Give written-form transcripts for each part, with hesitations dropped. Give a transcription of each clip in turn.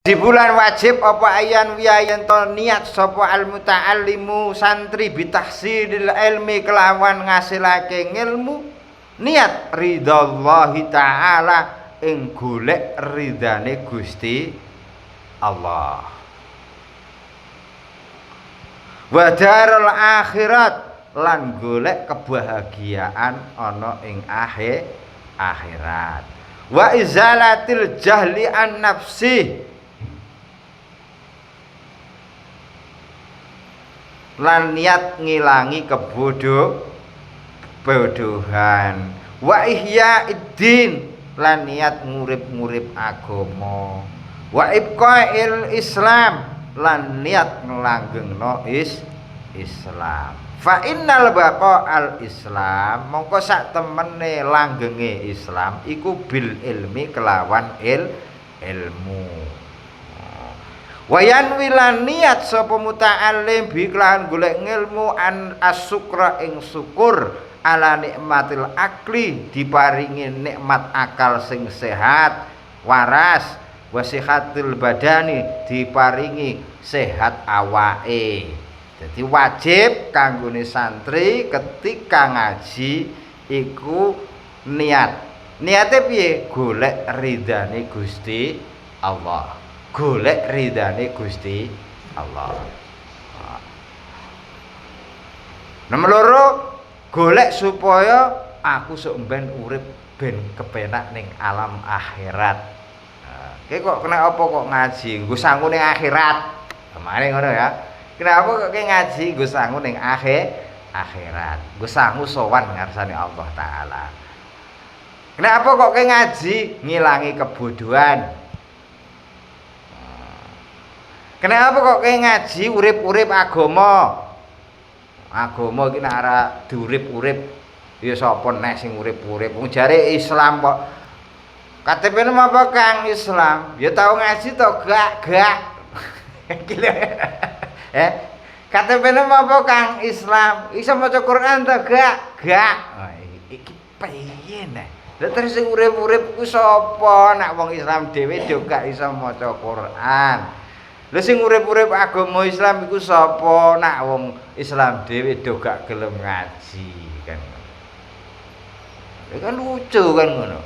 Di bulan wajib apa ayan wiyayen to niat sapa al muta'allimu santri bitahsilil ilmi kelawan ngasilake ilmu niat ridhallahi taala ing golek ridane Gusti Allah wa darul akhirat lan golek kebahagiaan ana ing akhirat wa izalatil jahli an nafsi lan niat ngilangi kebodohan wa ihyaiddin lan niat ngurip-ngurip agama wa ibqa'il islam lan niat nglanggengno Islam fa innal baqa'al islam mongko sak temene langgenge Islam iku bil ilmi kelawan ilmu wayan wilan niat sapa muta'allim bi kelawan golek ngilmu an asukra ing syukur ala nikmatil akli diparingi nikmat akal sing sehat waras wasihatil badani diparingi sehat awake. Jadi wajib kanggone santri ketika ngaji iku niate piye golek ridane Gusti Allah golek ridane Gusti Allah. Nomor loro golek supaya aku sok ben urip ben kepenak ning alam akhirat. Kowe kok kena apa kok ngaji nggo sangu ning akhirat. Kemane ngono ya. Kenapa kok kowe ngaji nggo sangu ning akhirat. Nggo sangu sowan ngarsane Allah taala. Kenapa kok kowe ngaji ngilangi kebodohan? Kenapa kok kowe ngaji urip-urip agama? Agama iki nek ora diurip-urip ya sapa nek sing urip-urip. Wong jare Islam kok. KTP-ne apa Kang Islam? Ya tau ngaji to gak. KTP-ne apa Kang Islam? Iso maca Quran to gak. Oh, iki piye nek? Lah terus sing urip-urip ku sapa? Nek wong Islam dhewe yo gak iso maca Quran. Lha sing urip-urip agama Islam iku sapa? Nak wong Islam dhewe do gak gelem ngaji kan. Ya kan lucu kan ngono.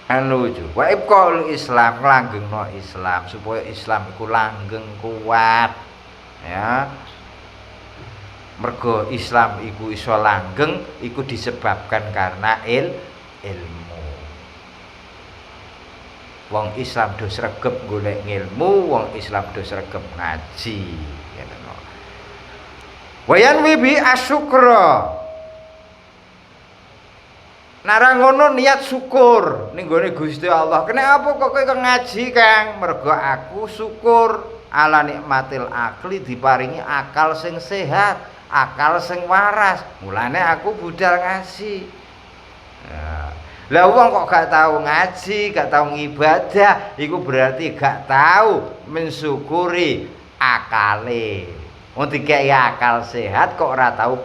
Kan lucu. Wa ibqaul Islam langgengno Islam supaya Islam iku langgeng kuat. Ya. Mergo Islam iku iso langgeng iku disebabkan karena ilmu. Wong Islam do sregep golek ngilmu, wong Islam do sregep ngaji. Wayan wibi asyukra. Nara ngono niat syukur ning gone Gusti Allah. Kenapa kok kowe ngaji, Kang? Mergo aku syukur ala nikmatil akli diparingi akal sing sehat, akal sing waras. Mulane aku budal ngaji. Lah wong kok gak tahu ngaji, gak tahu ngibadah, iku berarti gak tahu mensyukuri akale. Wong dikeki akal sehat kok ora tahu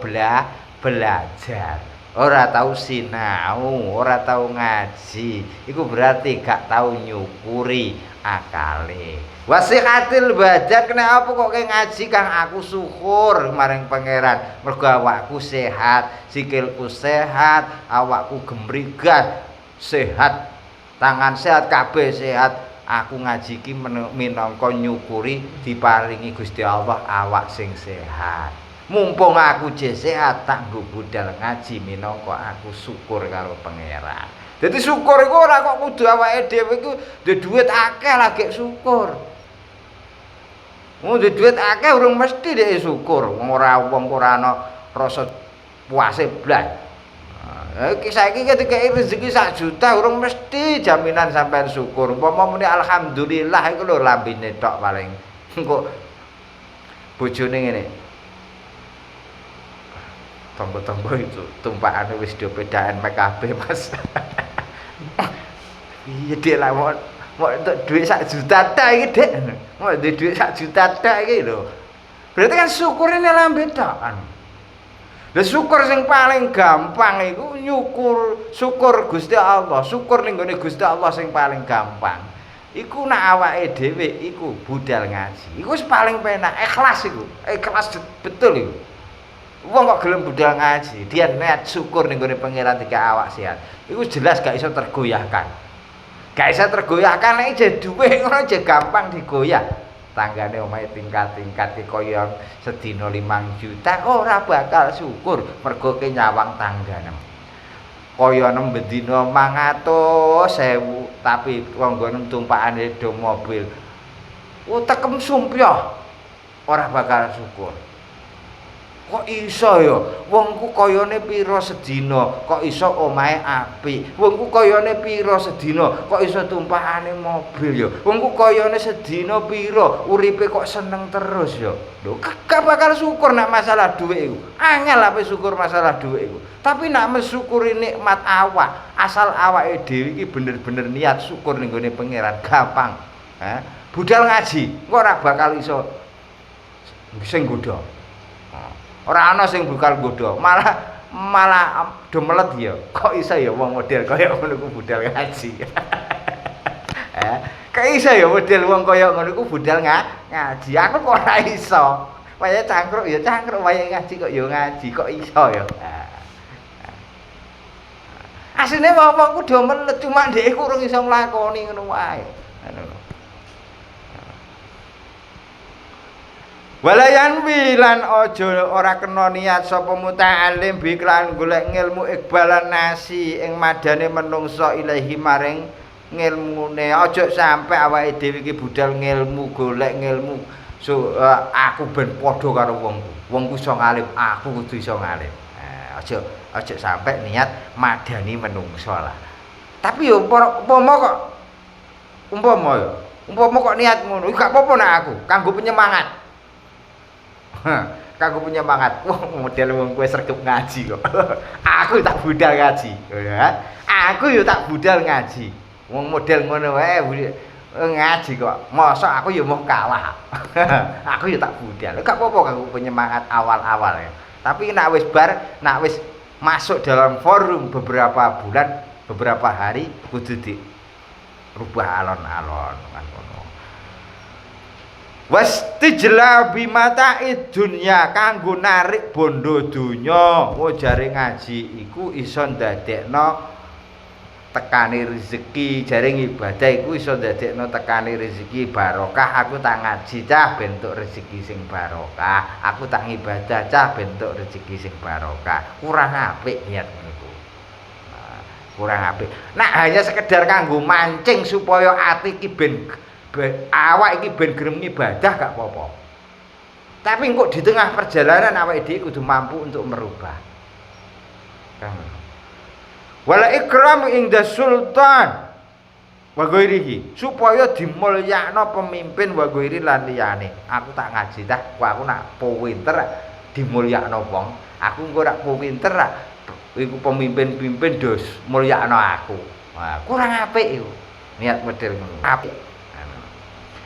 belajar, ora tahu sinau, ora tahu ngaji. Iku berarti gak tahu nyukuri akale. Wasihatil badan kenapa kok kayak ngaji Kang aku syukur maring pangeran mergo awakku sehat, sikilku sehat, awakku gemrigat, sehat, tangan sehat, kabeh sehat. Aku ngaji ki minangka nyukuri diparingi Gusti Allah awak sing sehat. Mumpung aku je sehat tak nggo budal ngaji minangka aku syukur karo pangeran. Dadi syukur iku ora kok kudu awake dhewe iku duwe dhuwit akeh lagi syukur. Wong duwe dhuwit akeh urung mesti dhek syukur. Wong ora ana rasa puase blas. Iki saiki dikeki rezeki 1 juta urung mesti jaminan sampean syukur. Umpama muni alhamdulillah iku lho lambene tok paling. Engko bojone ngene. Tonggo-tonggo itu tumpakane wis do pedaan mek kabeh, Mas. Iya Dik lah mau entuk dhuwit 1 juta tok iki Dik. Mau duwe dhuwit 1 juta tok iki lho. Berarti kan syukure lambe tokan. Lah syukur sing paling gampang iku syukur Gusti Allah. Syukur ning gone Gusti Allah sing paling gampang. iku nak awake dhewe iku budal ngaji. Iku wis paling penak, ikhlas iku. Ikhlas betul iku. Wong kok gelem budal ngaji, dia niat syukur ning gone pangeran dika awak sehat. Iku jelas gak iso tergoyahkan. Gak iso tergoyahkan nek je duwe ngono je gampang digoyah. Tanggane omahe tingkat-tingkat kaya sedina 5 juta ora bakal syukur mergo ke nyawang tanggane. Kaya nem bendina 500.000 tapi wong nggon tumpakane do mobil. Tekem sumpyah ora bakal syukur. Kok iso ya? Wongku kayane pira sedina, kok iso omahe apik. Wongku kayane pira sedina, kok iso tumpakane mobil ya. Wongku kayane sedina pira, uripe kok seneng terus ya. Lho, gak bakal syukur nek masalah dhuwit iku. Angel ape syukur masalah dhuwit iku. Tapi nek mensyukuri nikmat awak, asal awake dhewe iki bener-bener niat syukur ning gone pangeran, gampang. Budal ngaji, engko ora bakal iso sing godha. Ora ana sing bakal nggodha, malah do melet ya. Kok iso ya wong model kaya ngono ku budal ngaji. Kok iso ya model wong kaya ngono ku budal ngaji. Aku kok ora iso. Wayahe cangkruk ya cangkruk, wayahe ngaji kok ya ngaji, kok iso ya. Asline wong-wongku do melet cuma dhek kurang iso nglakoni ngono wae. Walayan wilan aja ora kena niat sapa muta'alim bi klan golek ngilmu ikbalan nasi ing madane menungso ilahi maring ngilmune. Aja sampe awake dhewe iki budal ngilmu, golek ngilmu. Aku ben padha karo wongku. Wongku iso ngalim, aku kudu iso ngalim. Aja sampe niat madani menungso lah. Tapi yo umpama kok niat ngono, gak apa-apa nek aku kanggo penyemangat. Kanggo penyemangat. Model wong kowe sregep ngaji kok. Aku tak budal ngaji. Aku yo tak budal ngaji. Wong model ngono wae ngaji kok. Mosok aku yo mau kalah. Aku yo tak budal. Gak apa-apa kanggo penyemangat awal-awal ya. Tapi nek wis masuk dalam forum beberapa bulan, beberapa hari kudu dirubah alon-alon kan ngono. Wastijla bimataid dunya kanggo narik bondo donya. Jare ngaji iku iso ndadekno tekane rezeki. Jare ibadah iku iso ndadekno tekane rezeki barokah. Aku tak ngaji cah bentuk rezeki sing barokah. Aku tak ibadah cah bentuk rezeki sing barokah. Kurang apik niat niku. Kurang apik. Nek hanya sekedar kanggo mancing supaya ati iki ben awak iki ben gelem ibadah gak apa-apa. Tapi engko di tengah perjalanan awake dhewe kudu mampu untuk merubah. Wala ikram inda sultan wa ghairihi, supaya dimulyakno pemimpin wa ghairi lan liyane. Aku tak ngaji dah, aku nak pinter dimulyakno wong. Aku engko rak pinter iku pemimpin-pemimpin dos mulyakno aku. Wah, kurang apik iku. Niat model ngono. Apik.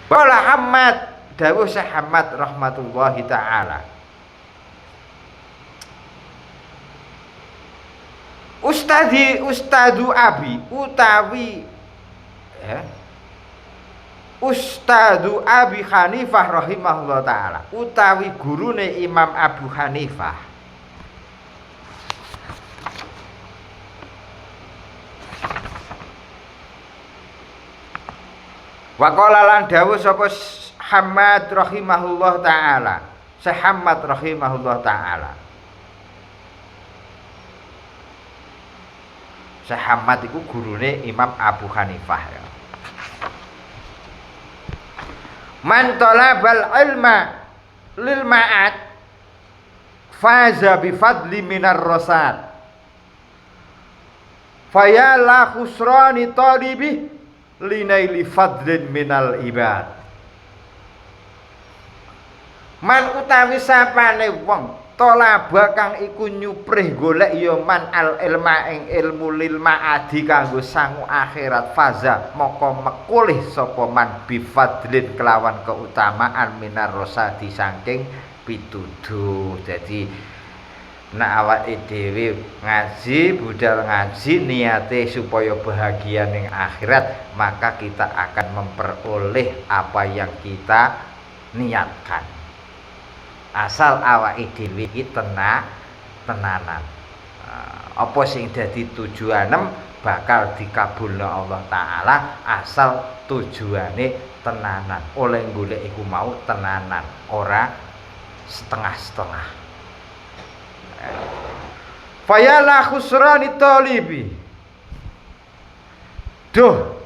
Wala Hamad dawuh Syekh Hamad rahmatullahi taala. Ustadu Abi utawi Ustadu Abi Hanifah rahimahullah taala utawi gurune Imam Abu Hanifah. Wa qala lan dawuh sapa Hamad rahimahullah taala. Syekh Hamad rahimahullah taala. Syekh Hamad iku gurune Imam Abu Hanifah ya. Man talabal ilma lil ma'ad faza bi fadli minar rasad. Faya la khusrani talibi linaili fadlin minal ibad. Man utawi sapane wong talaba kang iku nyuprih golek ya man al ilma ing ilmu lil ma'adi kanggo sangu akhirat faza moko mekulih sapa man bi fadlin kelawan keutamaan minar rosadi saking pituduh. Jadi nek awake dhewe ngaji budal ngaji niate supaya bahagia ning akhirat, maka kita akan memperoleh apa yang kita niatkan. Asal awake dhewe iki tenanan. Apa sing dadi tujuanem bakal dikabulno Allah taala asal tujuane tenanan. Oleh golek iku mau tenanan, ora setengah-setengah. Fayala khusrani talibi. Duh,